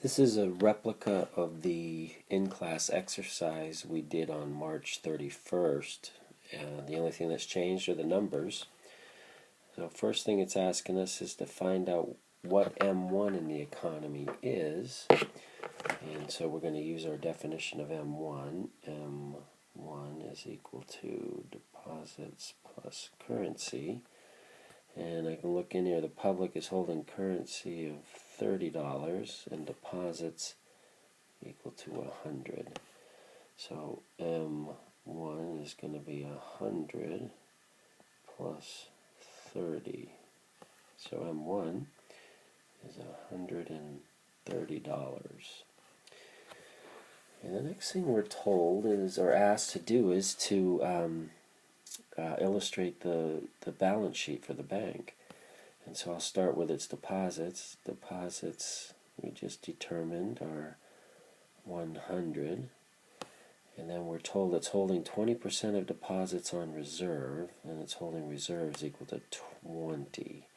This is a replica of the in-class exercise we did on March 31st. The only thing that's changed are the numbers. So first thing it's asking us is to find out what M1 in the economy is. And so we're going to use our definition of M1. M1 is equal to deposits plus currency. And I can look in here, the public is holding currency of $30 and deposits equal to 100. So M1 is going to be 100 plus 30. So M1 is $130. And the next thing we're told is, or asked to do, is to illustrate the balance sheet for the bank. And so I'll start with its deposits. Deposits we just determined are 100. And then we're told it's holding 20% of deposits on reserve, and it's holding reserves equal to 20.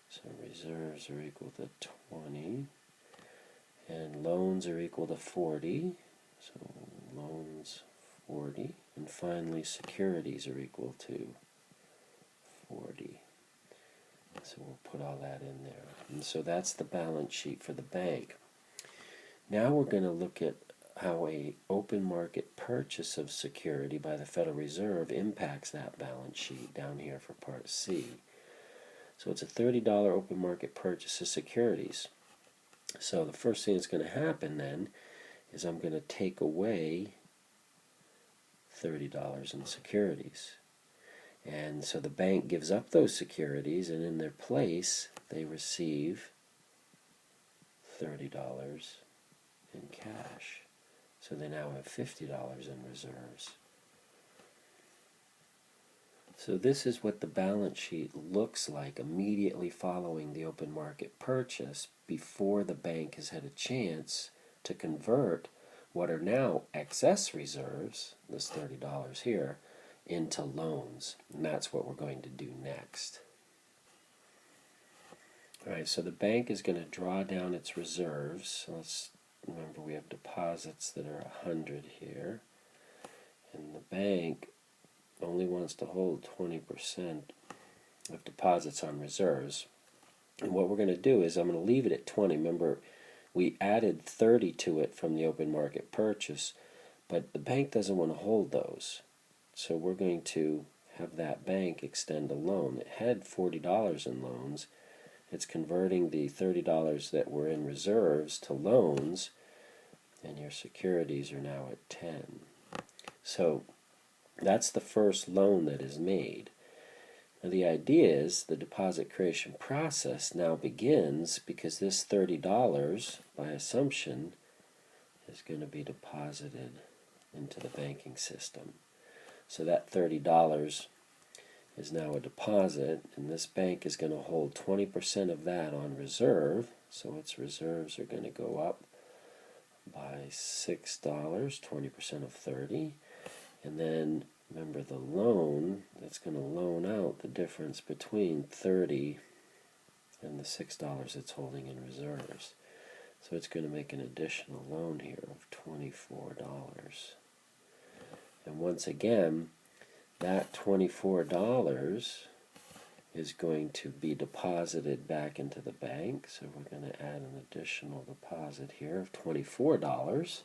So reserves are equal to 20. And loans are equal to 40. So loans 40. And finally, securities are equal to 40. So we'll put all that in there. And so that's the balance sheet for the bank. Now we're going to look at how a open market purchase of security by the Federal Reserve impacts that balance sheet down here for Part C. So it's a $30 open market purchase of securities. So the first thing that's going to happen then is I'm going to take away $30 in securities. And so the bank gives up those securities, and in their place they receive $30 in cash. So they now have $50 in reserves. So this is what the balance sheet looks like immediately following the open market purchase, before the bank has had a chance to convert what are now excess reserves, this $30 here, into loans. And that's what we're going to do next. Alright, so the bank is going to draw down its reserves. So let's remember we have deposits that are 100 here. And the bank only wants to hold 20% of deposits on reserves. And what we're going to do is I'm going to leave it at 20. Remember, we added 30 to it from the open market purchase, but the bank doesn't want to hold those. So we're going to have that bank extend a loan. It had $40 in loans. It's converting the $30 that were in reserves to loans, and your securities are now at 10. So that's the first loan that is made. Now the idea is the deposit creation process now begins, because this $30, by assumption, is going to be deposited into the banking system. So that $30 is now a deposit, and this bank is going to hold 20% of that on reserve. So its reserves are going to go up by $6, 20% of 30. And then remember the loan, that's going to loan out the difference between 30 and the $6 it's holding in reserves. So it's going to make an additional loan here of $24. And once again, that $24 is going to be deposited back into the bank. So we're going to add an additional deposit here of $24.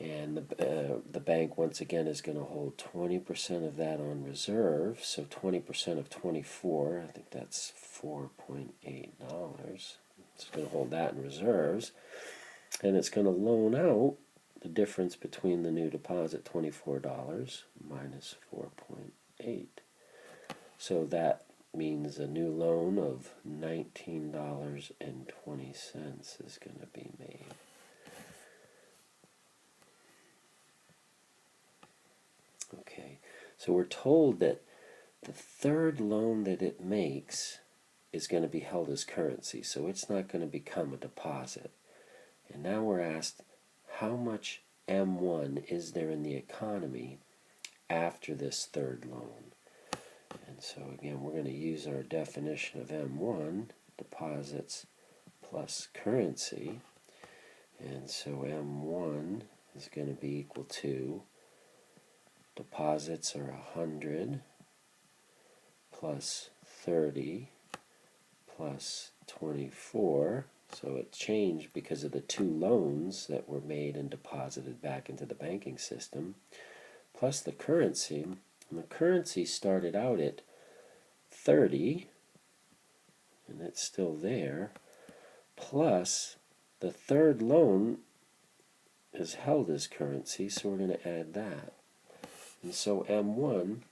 And the bank, once again, is going to hold 20% of that on reserve. So 20% of 24, I think that's $4.8. It's going to hold that in reserves. And it's going to loan out the difference between the new deposit, $24, minus 4.8. So that means a new loan of $19.20 is going to be made. Okay, so we're told that the third loan that it makes is going to be held as currency, so it's not going to become a deposit. And now we're asked, how much M1 is there in the economy after this third loan? And so again, we're going to use our definition of M1, deposits plus currency. And so M1 is going to be equal to, deposits are 100 plus 30 plus 24. So it changed because of the two loans that were made and deposited back into the banking system, plus the currency. And the currency started out at 30, and it's still there, plus the third loan is held as currency, so we're going to add that. And so M1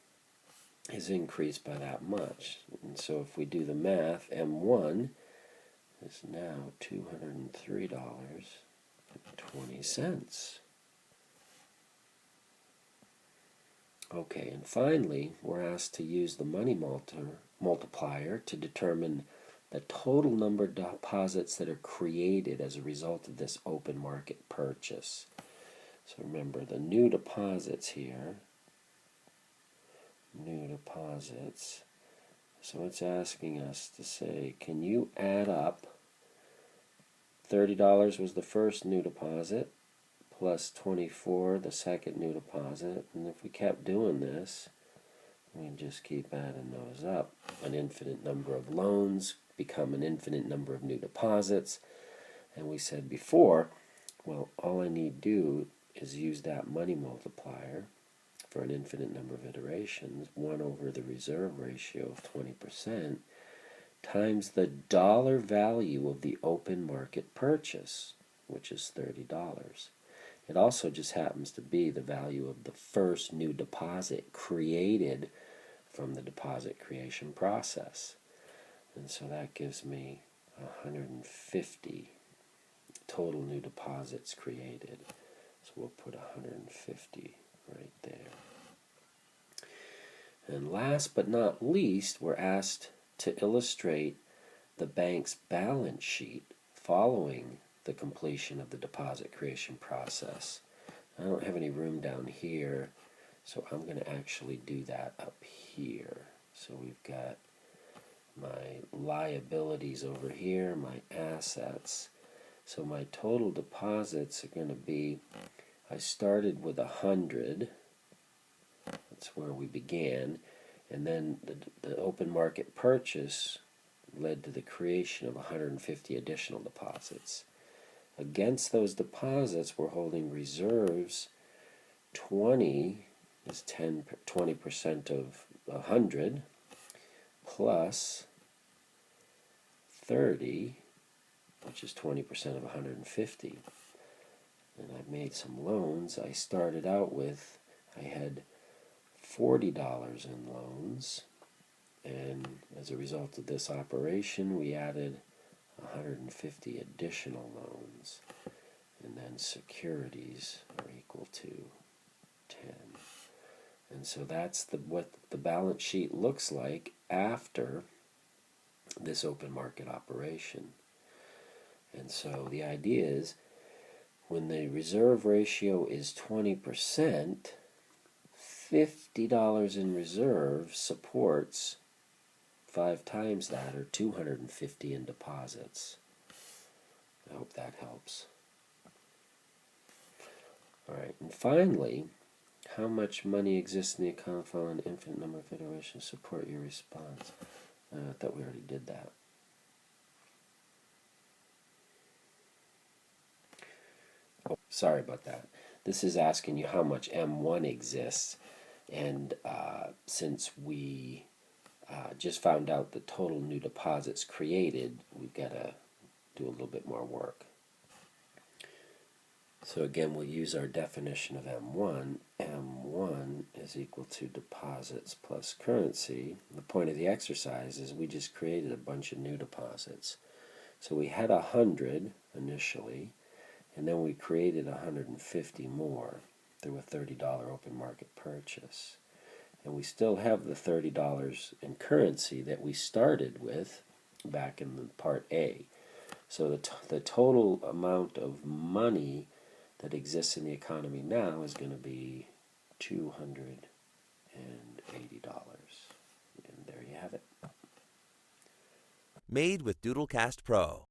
is increased by that much. And so if we do the math, M1 is now $203.20. Okay, and finally, we're asked to use the money multiplier to determine the total number of deposits that are created as a result of this open market purchase. So remember, the new deposits here, new deposits. So it's asking us to say, can you add up $30 was the first new deposit, plus 24 the second new deposit, and if we kept doing this, we just keep adding those up. An infinite number of loans become an infinite number of new deposits, and we said before, well, all I need to do is use that money multiplier for an infinite number of iterations, 1 over the reserve ratio of 20%, times the dollar value of the open market purchase, which is $30. It also just happens to be the value of the first new deposit created from the deposit creation process. And so that gives me 150 total new deposits created. So we'll put 150 right there. And last but not least, we're asked to illustrate the bank's balance sheet following the completion of the deposit creation process. I don't have any room down here, so I'm going to actually do that up here. So we've got my liabilities over here, my assets. So my total deposits are going to be, I started with 100. That's where we began. And then the open market purchase led to the creation of 150 additional deposits. Against those deposits, we're holding reserves. 20 is 20% of 100, plus 30, which is 20% of 150. And I've made some loans. I started out with, I had $40 in loans, and as a result of this operation, we added 150 additional loans, and then securities are equal to 10. And so that's what the balance sheet looks like after this open market operation. And so the idea is, when the reserve ratio is 20%, $50 in reserve supports 5 times that, or 250 in deposits. I hope that helps. All right, and finally, how much money exists in the account following an infinite number of iterations support your response? I thought we already did that. Oh, sorry about that. This is asking you how much M1 exists, and since we just found out the total new deposits created, we've got to do a little bit more work. So again, we'll use our definition of M1. M1 is equal to deposits plus currency. The point of the exercise is we just created a bunch of new deposits. So we had 100 initially, and then we created 150 more through a $30 open market purchase. And we still have the $30 in currency that we started with back in the part A. So the total amount of money that exists in the economy now is going to be $280. And there you have it. Made with Doodlecast Pro.